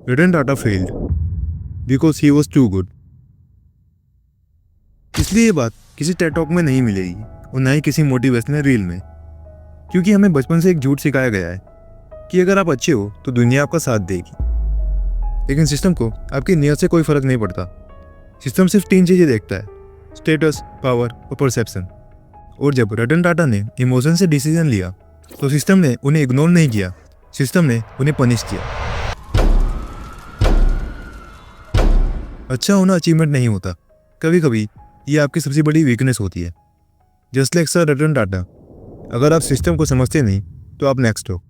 Ratan Tata failed because he was too good. इसलिए ये बात किसी टेड टॉक में नहीं मिलेगी और ना ही किसी मोटिवेशनल रील में, क्योंकि हमें बचपन से एक झूठ सिखाया गया है कि अगर आप अच्छे हो तो दुनिया आपका साथ देगी। लेकिन सिस्टम को आपकी नीयत से कोई फर्क नहीं पड़ता। सिस्टम सिर्फ 3 चीज़ें देखता है: स्टेटस, पावर और परसेप्शन। और जब रतन टाटा ने इमोशन से डिसीजन लिया तो सिस्टम ने उन्हें इग्नोर नहीं किया, सिस्टम ने उन्हें पनिश किया। अच्छा होना अचीवमेंट नहीं होता, कभी कभी ये आपकी सबसे बड़ी वीकनेस होती है। Just like sir Ratan Tata, अगर आप सिस्टम को समझते नहीं तो आप नेक्स्ट हो।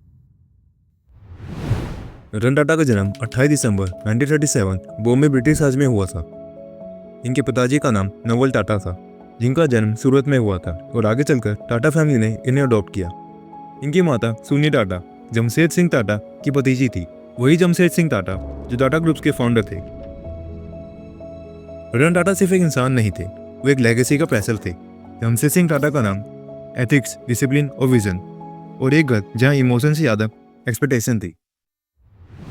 रतन टाटा का जन्म 28 दिसंबर 1937 बॉम्बे ब्रिटिश राज में हुआ था। इनके पिताजी का नाम नवल टाटा था, जिनका जन्म सूरत में हुआ था और आगे चलकर टाटा फैमिली ने इन्हें अडॉप्ट किया। इनकी माता सुनी टाटा जमशेद सिंह टाटा की भतीजी थी, वही जमशेद सिंह टाटा जो टाटा ग्रुप्स के फाउंडर थे। रतन टाटा सिर्फ एक इंसान नहीं थे, वो एक लेगेसी का पैसल थे। जमशेद सिंह टाटा का नाम एथिक्स, डिसिप्लिन और विजन, और एक घर जहाँ इमोशन से ज़्यादा एक्सपेक्टेशन थी।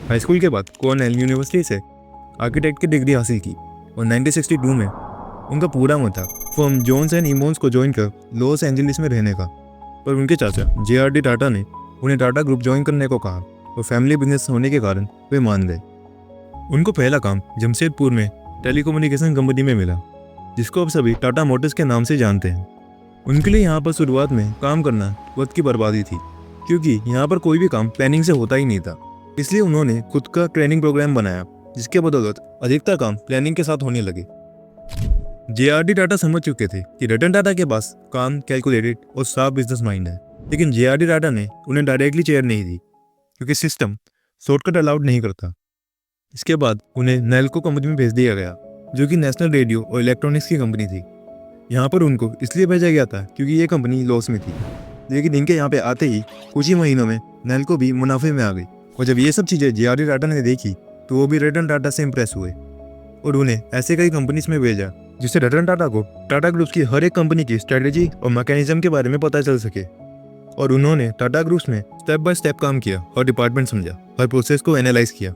हाई स्कूल के बाद कॉर्नेल यूनिवर्सिटी से आर्किटेक्ट की डिग्री हासिल की और 1962 में उनका पूरा मन था फर्म जोन्स एंड इमोन्स को ज्वाइन कर लॉस एंजलिस में रहने का। पर उनके चाचा JRD टाटा ने उन्हें टाटा ग्रुप ज्वाइन करने को कहा और फैमिली बिजनेस होने के कारण वे मान गए। उनको पहला काम जमशेदपुर में टेलीकम्युनिकेशन कंपनी में मिला, जिसको अब सभी टाटा मोटर्स के नाम से जानते हैं। उनके लिए यहाँ पर शुरुआत में काम करना वक्त की बर्बादी थी, क्योंकि यहाँ पर कोई भी काम प्लानिंग से होता ही नहीं था। इसलिए उन्होंने खुद का ट्रेनिंग प्रोग्राम बनाया, जिसके बदौलत अधिकतर काम प्लानिंग के साथ होने लगे। JRD टाटा समझ चुके थे कि रतन टाटा के पास काम, कैलकुलेटेड और साफ बिजनेस माइंड है, लेकिन JRD टाटा ने उन्हें डायरेक्टली चेयर नहीं दी, क्योंकि सिस्टम शॉर्टकट अलाउड नहीं करता। इसके बाद उन्हें नेल्को कंपनी में भेज दिया गया, जो कि नेशनल रेडियो और इलेक्ट्रॉनिक्स की कंपनी थी। यहाँ पर उनको इसलिए भेजा गया था क्योंकि ये कंपनी लॉस में थी, लेकिन इनके यहाँ पे आते ही कुछ ही महीनों में नेल्को भी मुनाफे में आ गई। और जब ये सब चीज़ें JRD टाटा ने देखी तो वो भी रतन टाटा से इम्प्रेस हुए और उन्हें ऐसे कई कंपनीज में भेजा, जिससे रतन टाटा को टाटा ग्रुप्स की हर एक कंपनी की स्ट्रेटेजी और मैकेनिज्म के बारे में पता चल सके। और उन्होंने टाटा ग्रुप्स में स्टेप बाय स्टेप काम किया, हर डिपार्टमेंट समझा, हर प्रोसेस को एनालाइज किया।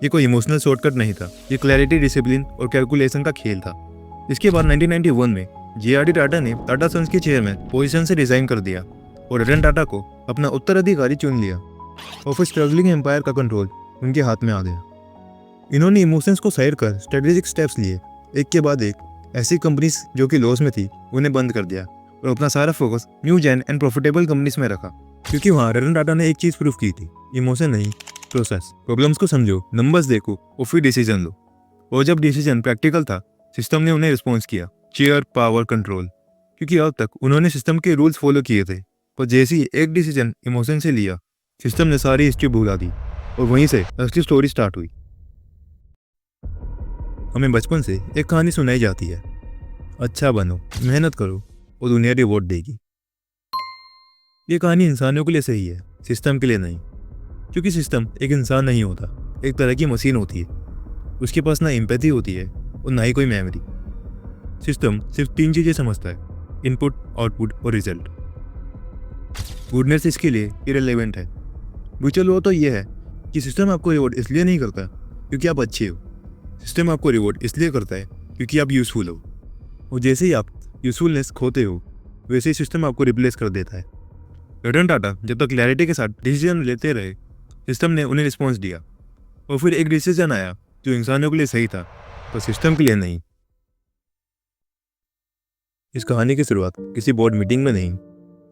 ये कोई इमोशनल शॉर्टकट नहीं था, ये क्लैरिटी, डिसिप्लिन और कैलकुलेशन का खेल था। इसके बाद 1991 में JRD टाटा ने टाटा सन्स के चेयरमैन पोजीशन से रिजाइन कर दिया और रतन टाटा को अपना उत्तराधिकारी चुन लिया और फिर स्ट्रगलिंग एम्पायर का कंट्रोल उनके हाथ में आ गया। इन्होंने इमोशंस को साइड कर स्ट्रेटेजिक स्टेप्स लिए, एक के बाद एक। ऐसी कंपनीज जो कि लॉस में थी उन्हें बंद कर दिया और अपना सारा focus new gen and profitable companies में रखा, क्योंकि वहाँ रतन टाटा ने एक चीज़ प्रूव की थी: इमोशन नहीं, प्रोसेस। प्रॉब्लम्स को समझो, नंबर्स देखो और फिर डिसीजन लो। और जब डिसीजन प्रैक्टिकल था, सिस्टम ने उन्हें रिस्पॉन्स किया: चेयर, पावर, कंट्रोल। क्योंकि अब तक उन्होंने सिस्टम के रूल्स फॉलो किए थे, पर जैसे ही एक डिसीजन इमोशन से लिया, सिस्टम ने सारी हिस्ट्री भुला दी और वहीं से असली स्टोरी स्टार्ट हुई। हमें बचपन से एक कहानी सुनाई जाती है: अच्छा बनो, मेहनत करो और दुनिया रिवॉर्ड देगी। ये कहानी इंसानों के लिए सही है, सिस्टम के लिए नहीं, क्योंकि सिस्टम एक इंसान नहीं होता, एक तरह की मशीन होती है। उसके पास ना एम्पैथी होती है और ना ही कोई मेमोरी। सिस्टम सिर्फ 3 चीज़ें समझता है: इनपुट, आउटपुट और रिजल्ट। गुडनेस इसके लिए इरेलेवेंट है। ब्यूचल वो तो ये है कि सिस्टम आपको रिवॉर्ड इसलिए नहीं करता क्योंकि आप अच्छे हो, सिस्टम आपको रिवॉर्ड इसलिए करता है क्योंकि आप यूज़फुल हो। और जैसे ही आप यूज़फुलनेस खोते हो, वैसे ही सिस्टम आपको रिप्लेस कर देता है। रतन टाटा जब तक क्लैरिटी के साथ डिसीजन लेते रहे, सिस्टम ने उन्हें रिस्पॉन्स दिया और फिर एक डिसीजन आया जो इंसानों के लिए सही था, पर सिस्टम के लिए नहीं। इस कहानी की शुरुआत किसी बोर्ड मीटिंग में नहीं,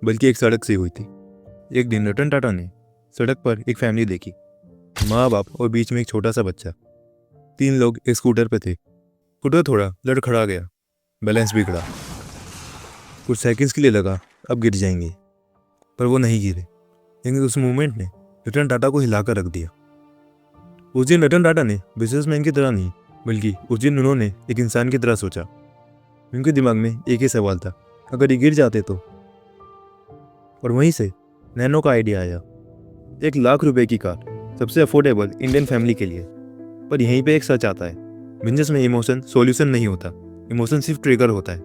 बल्कि एक सड़क से हुई थी। एक दिन रतन टाटा ने सड़क पर एक फैमिली देखी, माँ बाप और बीच में एक छोटा सा बच्चा। 3 लोग एक स्कूटर पे थे। स्कूटर थोड़ा लड़खड़ा गया, बैलेंस बिगड़ा। कुछ सेकंड्स के लिए लगा अब गिर जाएंगे, पर वो नहीं गिरे। लेकिन उस मूवमेंट ने रतन टाटा को हिलाकर रख दिया। उस दिन रतन टाटा ने बिजनेसमैन की तरह नहीं, बल्कि उस दिन उन्होंने एक इंसान की तरह सोचा। उनके दिमाग में एक ही सवाल था: अगर ये गिर जाते तो। और वहीं से नैनो का आइडिया आया, 1 लाख रुपए की कार, सबसे अफोर्डेबल इंडियन फैमिली के लिए। पर यहीं पे एक सच आता है: बिजनेस में इमोशन सॉल्यूशन नहीं होता, इमोशन सिर्फ ट्रिगर होता है।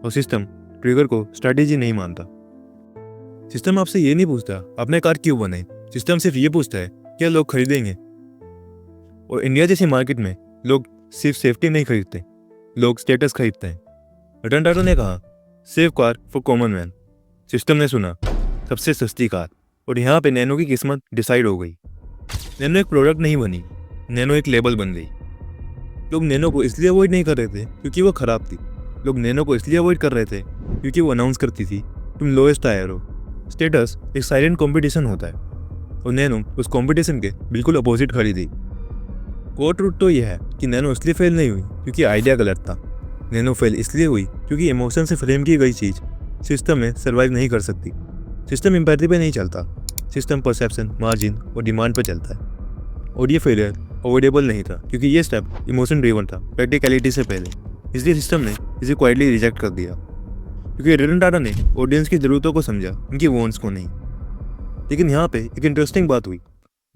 और सिस्टम ट्रिगर को स्ट्रैटेजी नहीं मानता। सिस्टम आपसे ये नहीं पूछता आपने कार क्यों बनाई, सिस्टम सिर्फ ये पूछता है क्या लोग खरीदेंगे। और इंडिया जैसी मार्केट में लोग सिर्फ सेफ्टी नहीं खरीदते, लोग स्टेटस खरीदते हैं। रतन टाटा ने कहा safe car for common man. System ने सुना सबसे सस्ती कार, और यहाँ पे नैनो की किस्मत डिसाइड हो गई। नैनो एक प्रोडक्ट नहीं बनी, नैनो एक लेबल बन गई। लोग नैनो को इसलिए अवॉइड नहीं कर रहे थे क्योंकि वो खराब थी, लोग नैनो को इसलिए अवॉइड कर रहे थे क्योंकि वो अनाउंस करती थी तुम लोएस्ट टायर हो। स्टेटस एक साइलेंट कंपटीशन होता है, और नैनो उस कंपटीशन के बिल्कुल अपोजिट खड़ी थी। कोर ट्रूथ तो यह है कि नैनो इसलिए फेल नहीं हुई क्योंकि आइडिया गलत था। नैनो फेल इसलिए हुई क्योंकि इमोशन से फ्रेम की गई चीज़ सिस्टम में सर्वाइव नहीं कर सकती। सिस्टम एम्पैथी पे नहीं चलता, सिस्टम परसेप्शन, मार्जिन और डिमांड पे चलता है। और ये फेलियर अवॉइडेबल नहीं था क्योंकि ये स्टेप इमोशन ड्रिवन था, प्रैक्टिकलिटी से पहले। इसलिए सिस्टम ने इसे क्वाइटली रिजेक्ट कर दिया क्योंकि रतन टाटा ने ऑडियंस की ज़रूरतों को समझा, उनकी वॉन्ट्स को नहीं। लेकिन यहाँ पे एक इंटरेस्टिंग बात हुई,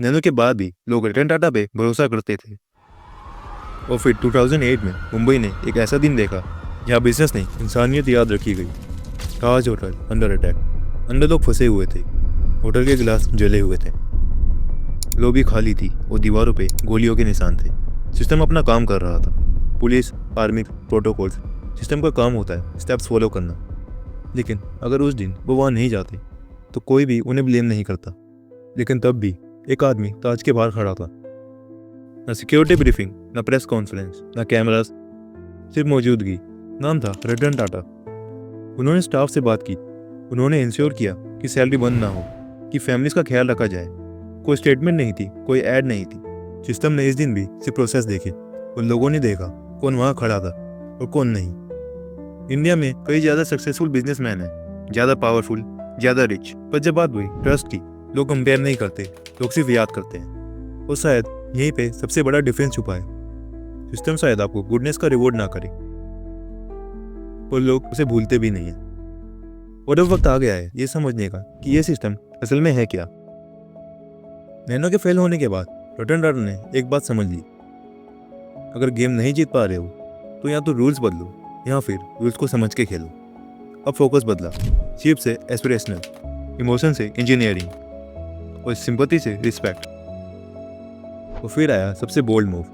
नैनो के बाद भी लोग रतन टाटा पे भरोसा करते थे। और फिर 2008 में मुंबई ने एक ऐसा दिन देखा जहाँ बिजनेस ने इंसानियत याद रखी गई। ताज होटल अंडर अटैक, अंदर लोग फंसे हुए थे, होटल के गिलास जले हुए थे, लॉबी खाली थी और दीवारों पे गोलियों के निशान थे। सिस्टम अपना काम कर रहा था, पुलिस, आर्मी, प्रोटोकॉल्स, सिस्टम का काम होता है स्टेप्स फॉलो करना। लेकिन अगर उस दिन वो वहाँ नहीं जाते तो कोई भी उन्हें ब्लेम नहीं करता। लेकिन तब भी एक आदमी ताज के बाहर खड़ा था, ना सिक्योरिटी ब्रीफिंग, ना प्रेस कॉन्फ्रेंस, ना कैमरास, सिर्फ मौजूदगी। नाम था रतन टाटा। उन्होंने स्टाफ से बात की, उन्होंने इंश्योर किया कि सैलरी बंद ना हो, कि फैमिलीज का ख्याल रखा जाए। कोई स्टेटमेंट नहीं थी, कोई ऐड नहीं थी। सिस्टम ने इस दिन भी सिर्फ प्रोसेस देखे, और लोगों ने देखा कौन वहाँ खड़ा था और कौन नहीं। इंडिया में कई ज़्यादा सक्सेसफुल बिजनेसमैन हैं, ज़्यादा पावरफुल, ज़्यादा रिच, पर जब बात हुई ट्रस्ट की, लोग कंपेयर नहीं करते, लोग सिर्फ याद करते हैं। और शायद यहीं पे सबसे बड़ा डिफरेंस छुपा है। सिस्टम शायद आपको गुडनेस का रिवॉर्ड ना करे, और लोग उसे भूलते भी नहीं है। और अब वक्त आ गया है ये समझने का कि ये सिस्टम असल में है क्या। नैनो के फेल होने के बाद रतन टाटा ने एक बात समझ ली, अगर गेम नहीं जीत पा रहे हो तो या तो रूल्स बदलो या फिर रूल्स को समझ के खेलो। अब फोकस बदला, चिप से एस्पिरेशनल, इमोशन से इंजीनियरिंग और सिंपैथी से रिस्पेक्ट। और फिर आया सबसे bold move,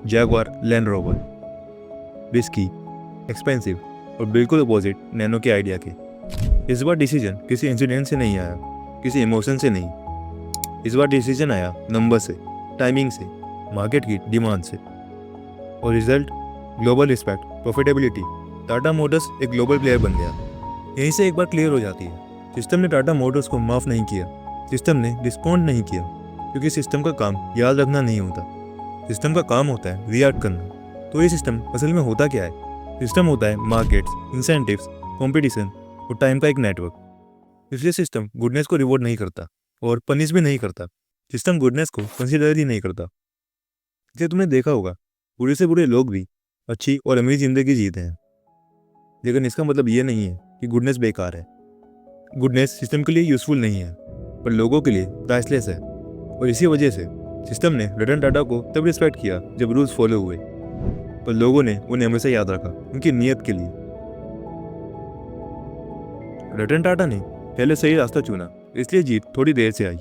Jaguar Land Rover. Risky, expensive और बिल्कुल अपोजिट नैनो के आइडिया के। इस बार डिसीजन किसी इंसिडेंट से नहीं आया, किसी इमोशन से नहीं। इस बार डिसीजन आया नंबर से, टाइमिंग से, मार्केट की डिमांड से। और result global respect, profitability. Tata Motors एक ग्लोबल प्लेयर बन गया। यहीं से एक बार क्लियर हो जाती है, सिस्टम ने टाटा मोटर्स को माफ़ नहीं किया, सिस्टम ने रिस्पॉन्ड नहीं किया, क्योंकि सिस्टम का काम याद रखना नहीं होता, सिस्टम का काम होता है रिएक्ट करना। तो ये सिस्टम असल में होता क्या है? सिस्टम होता है मार्केट्स, इंसेंटिव्स, कंपटीशन और टाइम का एक नेटवर्क। इसलिए सिस्टम गुडनेस को रिवॉर्ड नहीं करता और पनिश भी नहीं करता। सिस्टम गुडनेस को कंसिडर ही नहीं करता। इसलिए तुमने देखा होगा बुरे से बुरे लोग भी अच्छी और अमीर जिंदगी जीते हैं। लेकिन इसका मतलब ये नहीं है कि गुडनेस बेकार है। गुडनेस सिस्टम के लिए यूजफुल नहीं है, पर लोगों के लिए प्राइसलेस है। और इसी वजह से सिस्टम ने रतन टाटा को तब रिस्पेक्ट किया जब रूल्स फॉलो हुए, पर लोगों ने उन्हें हमेशा याद रखा उनकी नीयत के लिए। रतन टाटा ने पहले सही रास्ता चुना, इसलिए जीत थोड़ी देर से आई।